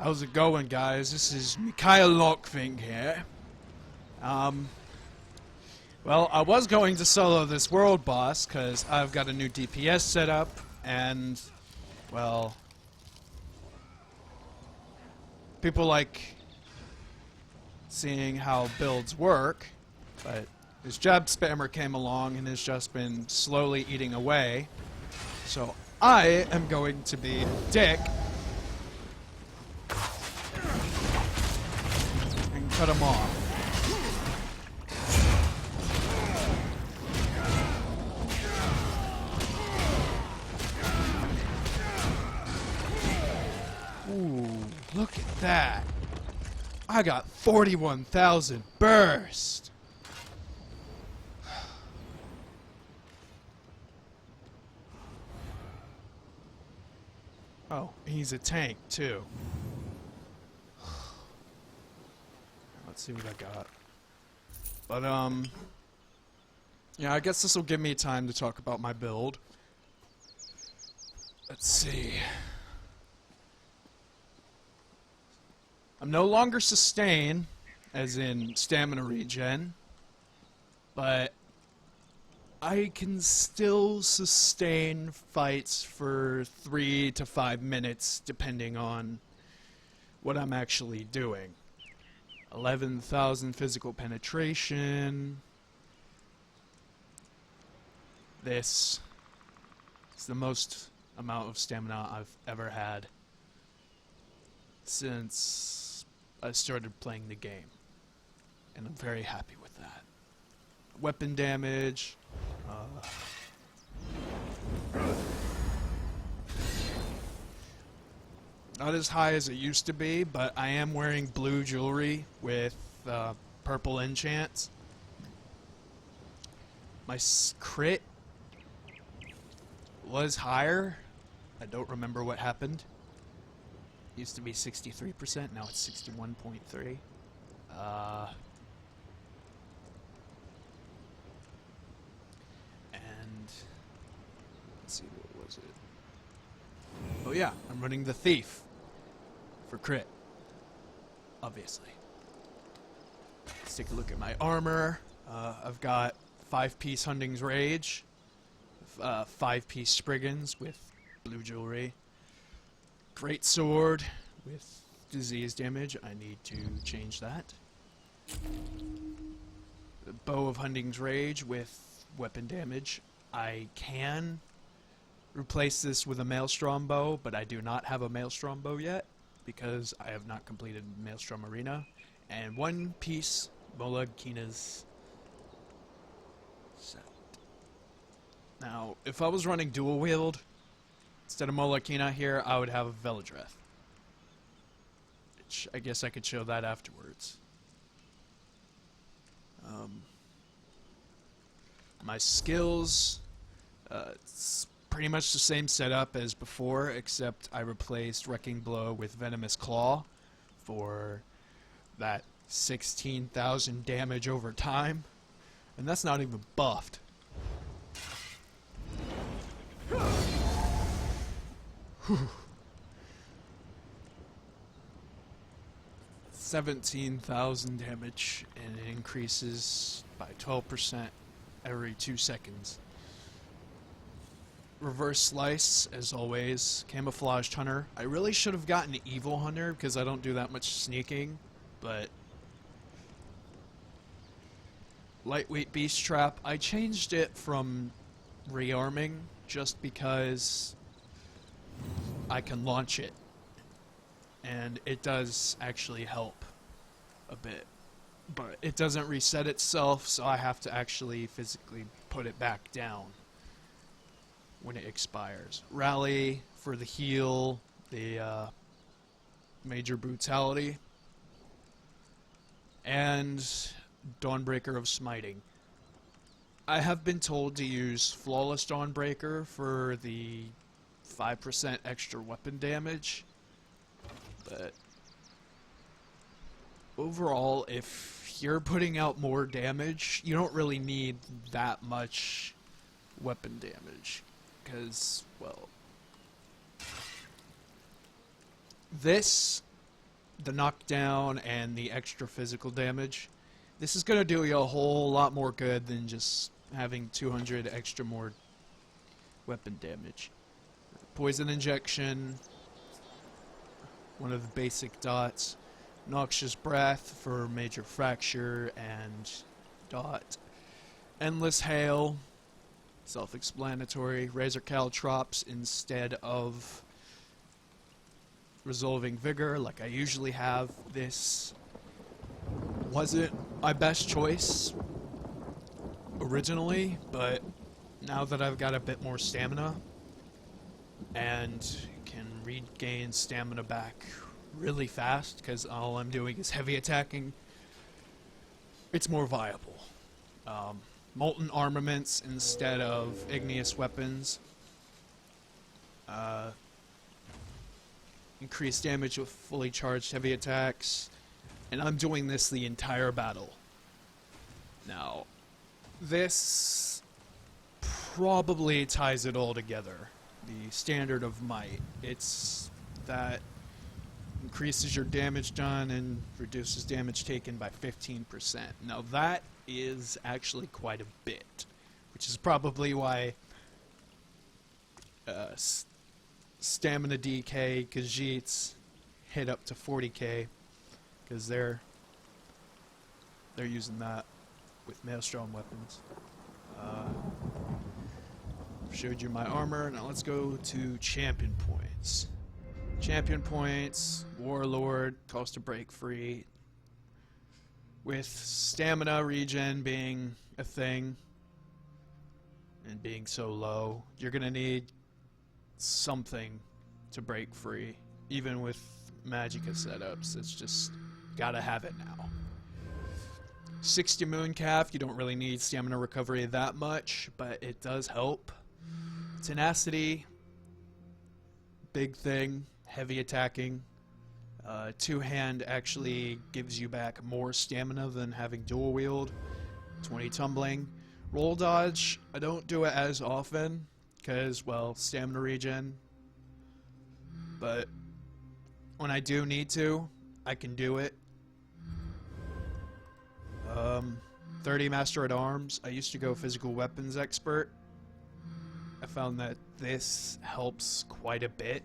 How's it going, guys? This is Mikhail Lockfing here. Well, I was going to solo this world boss, because I've got a new DPS set up, and, well, people like seeing how builds work, but this jab spammer came along and has just been slowly eating away, so I am going to be a dick and cut him off. Ooh, look at that. I got 41,000 burst. Oh, he's a tank too. Let's see what I got. But yeah, I guess this will give me time to talk about my build. Let's see. I'm no longer sustain, as in stamina regen, but I can still sustain fights for 3 to 5 minutes, depending on what I'm actually doing. 11,000 physical penetration. This is the most amount of stamina I've ever had since I started playing the game, and I'm very happy with that. Weapon damage, not as high as it used to be, but I am wearing blue jewelry with purple enchants. My crit was higher. I don't remember what happened. Used to be 63%, now it's 61.3. And let's see, what was it? Oh yeah, I'm running the Thief for crit, obviously. Let's take a look at my armor. I've got 5-piece Hunding's Rage, 5-piece Spriggans with blue jewelry. Great sword with disease damage. I need to change that. The bow of Hunding's Rage with weapon damage. I can replace this with a Maelstrom bow, but I do not have a Maelstrom bow yet because I have not completed Maelstrom Arena. And 1-piece Molag Kina's set. Now, if I was running dual wield, instead of Molag Kina here, I would have a Veladreth. Which I guess I could show that afterwards. My skills, it's pretty much the same setup as before, except I replaced Wrecking Blow with Venomous Claw for that 16,000 damage over time. And that's not even buffed. 17,000 damage, and it increases by 12% every 2 seconds. Reverse Slice, as always. Camouflaged Hunter. I really should have gotten Evil Hunter because I don't do that much sneaking, but Lightweight Beast Trap. I changed it from rearming just because I can launch it, and it does actually help a bit, but it doesn't reset itself, so I have to actually physically put it back down when it expires. Rally for the heal, the Major Brutality, and Dawnbreaker of Smiting. I have been told to use Flawless Dawnbreaker for the 5% extra weapon damage, but overall, if you're putting out more damage, you don't really need that much weapon damage, because, well, this the knockdown and the extra physical damage. This is going to do you a whole lot more good than just having 200 extra more weapon damage. Poison injection, one of the basic dots. Noxious breath for major fracture and dot. Endless hail, self-explanatory. Razor caltrops instead of resolving vigor like I usually have. This wasn't my best choice originally, but now that I've got a bit more stamina and can regain stamina back really fast because all I'm doing is heavy attacking, it's more viable. Molten armaments instead of igneous weapons. Increased damage with fully charged heavy attacks. And I'm doing this the entire battle. Now, this probably ties it all together. The standard of might. It's that increases your damage done and reduces damage taken by 15%. Now that is actually quite a bit, which is probably why stamina DK Khajiits hit up to 40k, because they're using that with Maelstrom weapons. Showed you my armor. Now let's go to champion points. Champion points, Warlord, cost to break free. With stamina regen being a thing and being so low, you're gonna need something to break free. Even with Magicka setups, it's just gotta have it now. 60 Mooncalf, you don't really need stamina recovery that much, but it does help. Tenacity, big thing. Heavy attacking. Two-hand actually gives you back more stamina than having dual wield. 20 tumbling. Roll dodge, I don't do it as often because, well, stamina regen. But when I do need to, I can do it. 30 Master at Arms. I used to go physical weapons expert. I found that this helps quite a bit,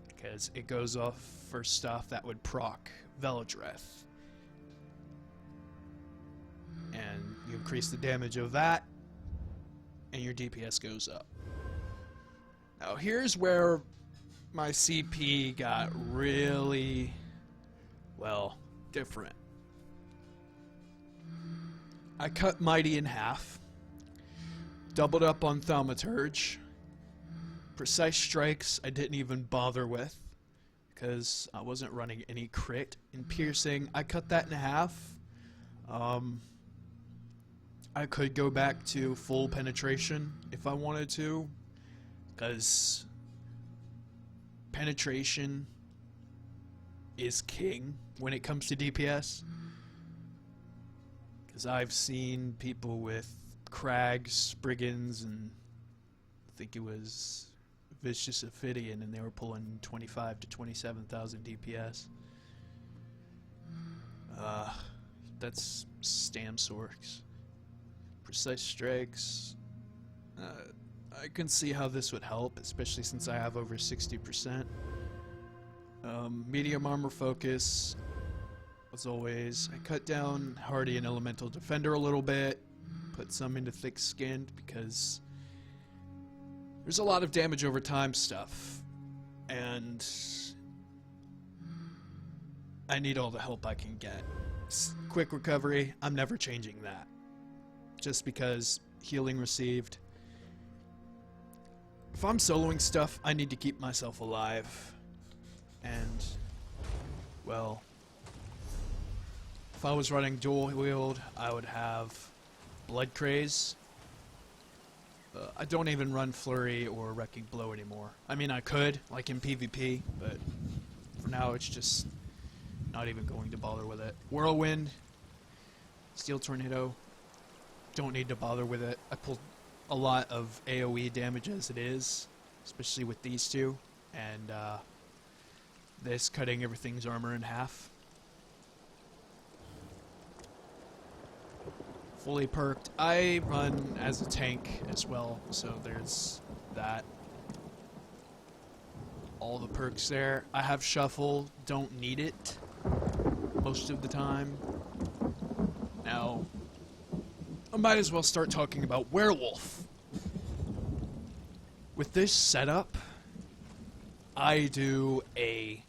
because it goes off for stuff that would proc Veladreth. And you increase the damage of that, and your DPS goes up. Now here's where my CP got really, well, different. I cut Mighty in half, doubled up on Thaumaturge. Precise strikes I didn't even bother with, because I wasn't running any crit. In piercing, I cut that in half. I could go back to full penetration if I wanted to, because penetration is king when it comes to DPS. Because I've seen people with Crags, Brigands, and I think it was Vicious Ophidian, and they were pulling 25 to 27,000 DPS. That's Stam Sorks. Precise strikes. I can see how this would help, especially since I have over 60%. Medium armor focus. As always, I cut down Hardy and Elemental Defender a little bit. Put some into Thick Skinned because there's a lot of damage over time stuff, and I need all the help I can get. Quick recovery, I'm never changing that. Just because healing received. If I'm soloing stuff, I need to keep myself alive. And, well, if I was running dual wield, I would have Blood Craze. I don't even run Flurry or Wrecking Blow anymore. I mean, I could, like in PvP, but for now it's just not even going to bother with it. Whirlwind, Steel Tornado, don't need to bother with it. I pulled a lot of AoE damage as it is, especially with these two, and this cutting everything's armor in half. Fully perked. I run as a tank as well, so there's that. All the perks there. I have shuffle, don't need it most of the time. Now, I might as well start talking about werewolf. With this setup, I do a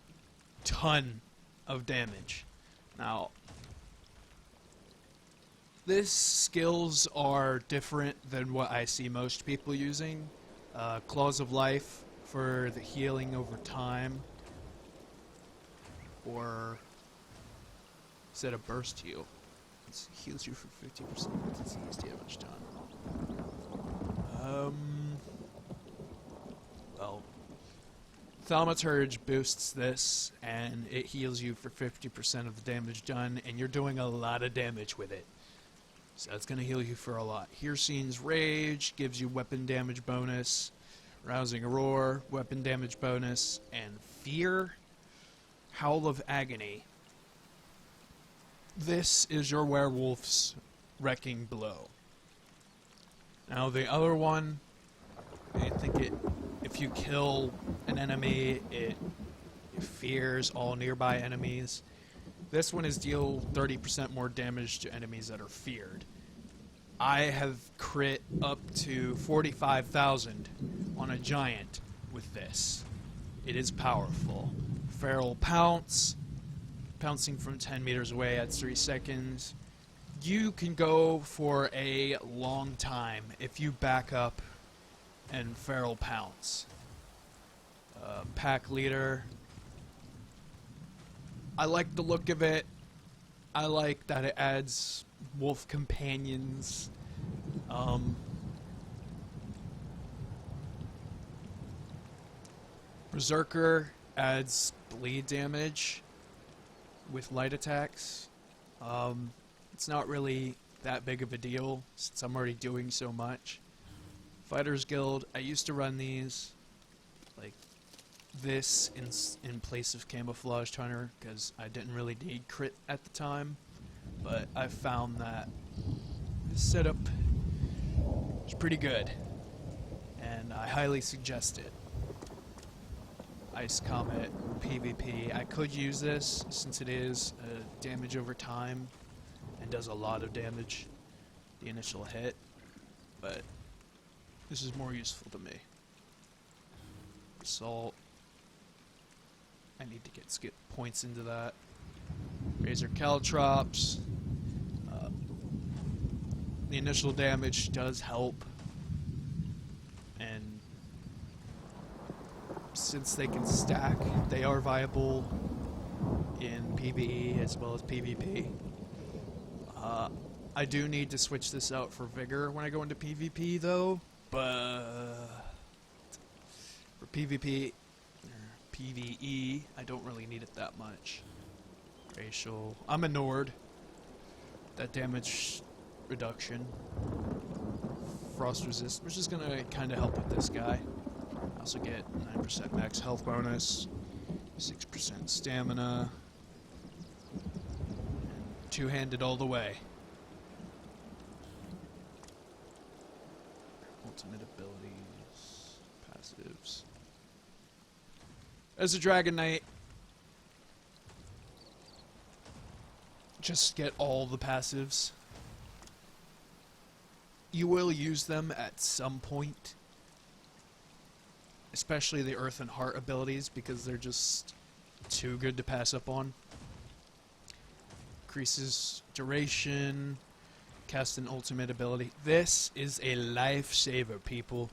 ton of damage. Now, these skills are different than what I see most people using. Claws of Life for the healing over time, or is that a burst heal? It heals you for 50% of disease damage done. Well, Thaumaturge boosts this, and it heals you for 50% of the damage done, and you're doing a lot of damage with it. So it's going to heal you for a lot. Hircine's Rage gives you weapon damage bonus. Rousing Roar, weapon damage bonus. And Fear, Howl of Agony. This is your werewolf's wrecking blow. Now the other one, I think if you kill an enemy, it fears all nearby enemies. This one is deal 30% more damage to enemies that are feared. I have crit up to 45,000 on a giant with this. It is powerful. Feral Pounce, pouncing from 10 meters away at 3 seconds. You can go for a long time if you back up and Feral Pounce. Pack Leader. I like the look of it. I like that it adds wolf companions. Berserker adds bleed damage with light attacks. It's not really that big of a deal since I'm already doing so much. Fighters Guild, I used to run these like this in place of Camouflaged Hunter because I didn't really need crit at the time, but I found that this setup is pretty good and I highly suggest it. Ice Comet PvP, I could use this since it is damage over time and does a lot of damage the initial hit, but this is more useful to me. Assault, I need to get skip points into that. Razor Caltrops. The initial damage does help, and since they can stack, they are viable in PvE as well as PvP. I do need to switch this out for Vigor when I go into PvP though, but for PvP, or PvE, I don't really need it that much. Racial, I'm a Nord. That damage reduction. Frost resist, which is gonna kinda help with this guy. I also get 9% max health bonus, 6% stamina, and two-handed all the way. Ultimate abilities, passives. As a Dragon Knight, just get all the passives. You will use them at some point, especially the Earth and Heart abilities, because they're just too good to pass up on. Increases duration, cast an ultimate ability. This is a lifesaver, people.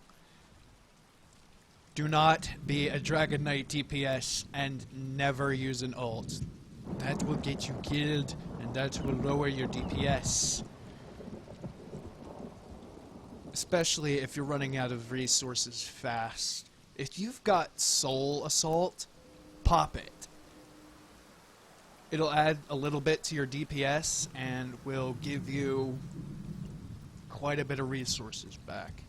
Do not be a Dragon Knight DPS and never use an ult. That will get you killed, and that will lower your DPS. Especially if you're running out of resources fast. If you've got Soul Assault, pop it. It'll add a little bit to your DPS and will give you quite a bit of resources back.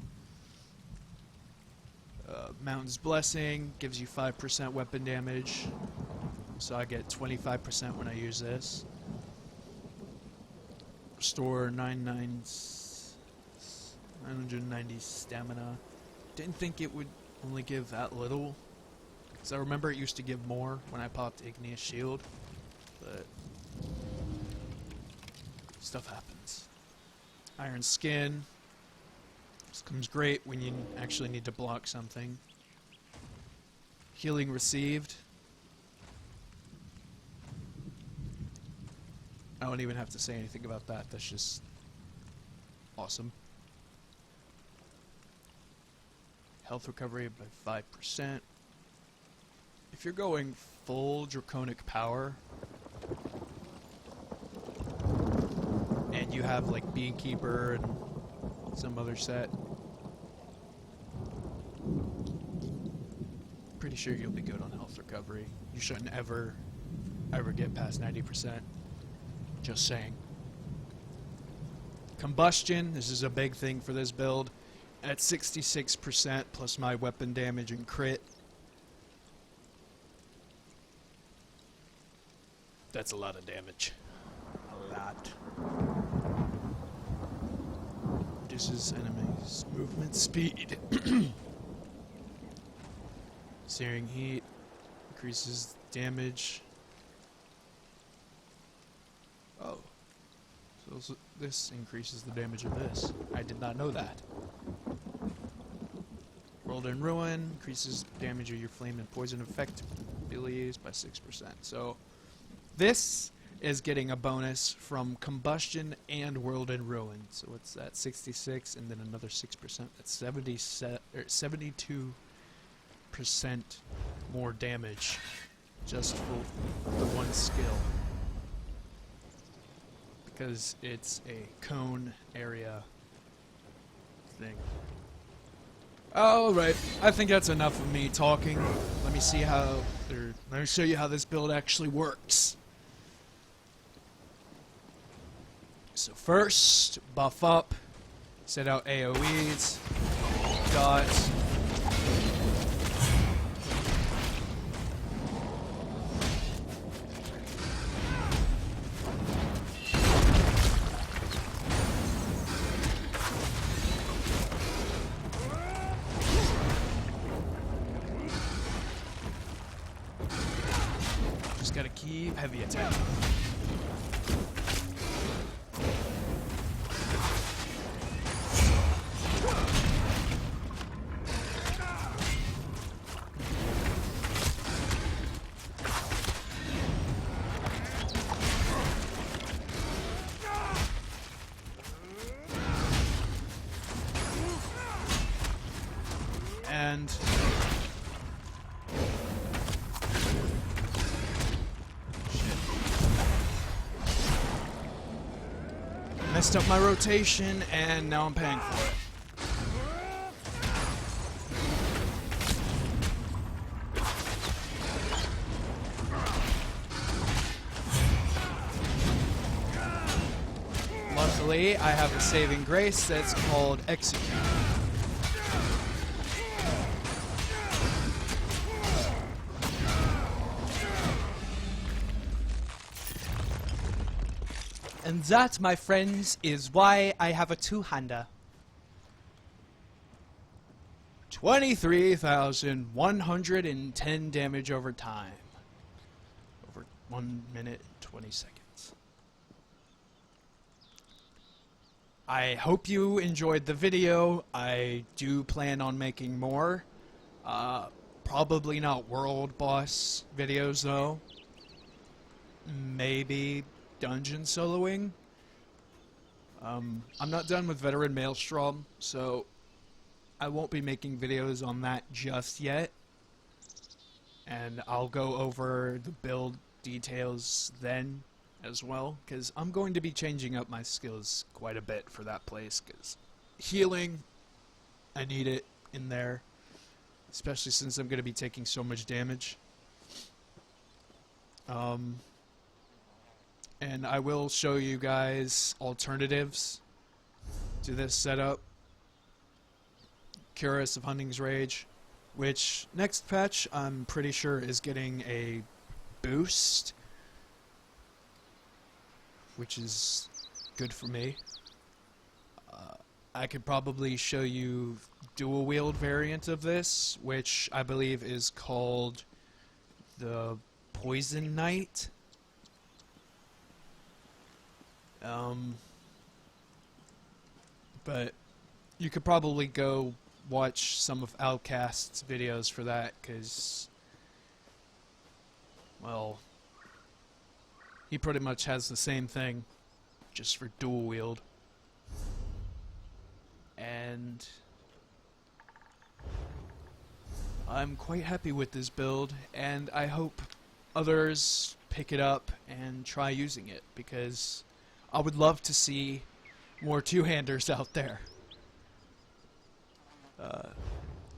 Mountain's Blessing gives you 5% weapon damage. so I get 25% when I use this. Restore 990 stamina. Didn't think it would only give that little, because I remember it used to give more when I popped Igneous Shield, but stuff happens. Iron Skin. This comes great when you actually need to block something. Healing received. I don't even have to say anything about that. That's just awesome. Health recovery by 5%. If you're going full draconic power and you have like Beekeeper and some other set, pretty sure you'll be good on health recovery. You shouldn't ever get past 90%. Just saying. Combustion, this is a big thing for this build. At 66% plus my weapon damage and crit. That's a lot of damage. A lot. Reduces enemies' movement speed. Searing heat. Increases damage. Oh. So this increases the damage of this. I did not know that. World in Ruin increases damage of your flame and poison effect abilities by 6%. So this is getting a bonus from Combustion and World in Ruin. So it's that 66 and then another 6%. That's 72% more damage just for the one skill. Because it's a cone area thing. Alright, I think that's enough of me talking. Let me see how, let me show you how this build actually works. So first, buff up, set out AoEs, dots. Gotta keep heavy attack. And messed up my rotation, and now I'm paying for it. Luckily, I have a saving grace that's called Execute. And that, my friends, is why I have a two-hander. 23,110 damage over time. Over 1 minute and 20 seconds. I hope you enjoyed the video. I do plan on making more. Probably not world boss videos, though. Maybe dungeon soloing. I'm not done with Veteran Maelstrom, so I won't be making videos on that just yet. And I'll go over the build details then as well, because I'm going to be changing up my skills quite a bit for that place, because healing, I need it in there, especially since I'm going to be taking so much damage. And I will show you guys alternatives to this setup. Curus of Hunting's Rage, which next patch I'm pretty sure is getting a boost, which is good for me. I could probably show you dual wield variant of this, which I believe is called the Poison Knight. But you could probably go watch some of Outcast's videos for that, because, well, he pretty much has the same thing, just for dual wield. And I'm quite happy with this build, and I hope others pick it up and try using it, because I would love to see more two-handers out there.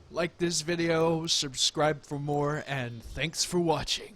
Like this video, subscribe for more, and thanks for watching.